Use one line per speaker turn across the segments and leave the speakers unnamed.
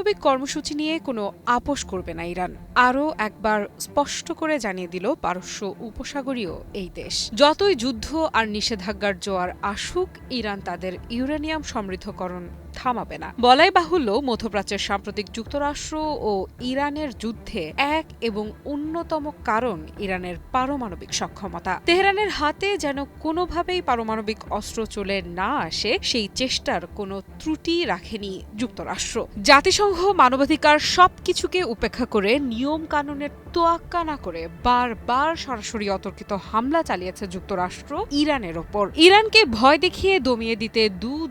পারমাণবিক কর্মসূচি নিয়ে কোনো আপোষ করবে না ইরান। আরও একবার স্পষ্ট করে জানিয়ে দিল পারস্য উপসাগরীয় এই দেশ, যতই যুদ্ধ আর নিষেধাজ্ঞার জোয়ার আসুক, ইরান তাদের ইউরেনিয়াম সমৃদ্ধকরণ থামাবে না। বলাই বাহুল্য, মধ্যপ্রাচ্যের সাম্প্রতিক যুক্তরাষ্ট্র ও ইরানের যুদ্ধে এক এবং অন্যতম কারণ ইরানের পারমাণবিক সক্ষমতা। তেহরানের হাতে যেন কোনোভাবেই পারমাণবিক অস্ত্র চলে না আসে, সেই চেষ্টার কোনো ত্রুটি রাখেনি যুক্তরাষ্ট্র। জাতিসংঘ মানবাধিকার সবকিছুকে উপেক্ষা করে, নিয়ম কানুনের তোয়াক্কা না করে বারবার সরাসরি অতর্কিত হামলা চালিয়েছে যুক্তরাষ্ট্র ইরানের ওপর। ইরানকে ভয় দেখিয়ে দমিয়ে দিতে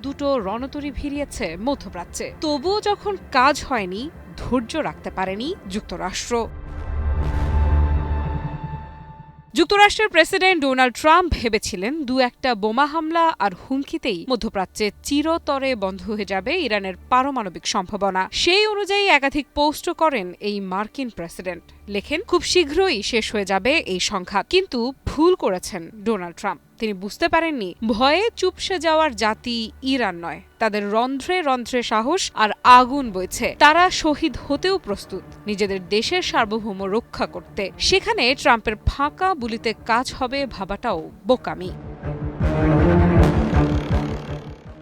দুটো রণতরী ভিড়িয়েছে মধ্যপ্রাচ্যে। তবুও যখন কাজ হয়নি, ধৈর্য রাখতে পারেনি যুক্তরাষ্ট্র। যুক্তরাষ্ট্রের প্রেসিডেন্ট ডোনাল্ড ট্রাম্প ভেবেছিলেন একটা বোমা হামলা আর হুমকিতেই মধ্যপ্রাচ্যে চিরতরে বন্ধ হয়ে যাবে ইরানের পারমাণবিক সম্ভাবনা। সেই অনুযায়ী একাধিক পোস্টও করেন এই মার্কিন প্রেসিডেন্ট। লেখেন, খুব শীঘ্রই শেষ হয়ে যাবে এই সংঘাত। কিন্তু ভুল করেছেন ডোনাল্ড ট্রাম্প। তিনি বুঝতে পারেননি ভয়ে চুপসে যাওয়ার জাতি ইরান নয়, তাদের রন্ধ্রে রন্ধ্রে সাহস আর আগুন বইছে। তারা শহীদ হতেও প্রস্তুত নিজেদের দেশের সার্বভৌম রক্ষা করতে। সেখানে ট্রাম্পের ফাঁকা বুলিতে কাজ হবে ভাবাটাও বোকামি।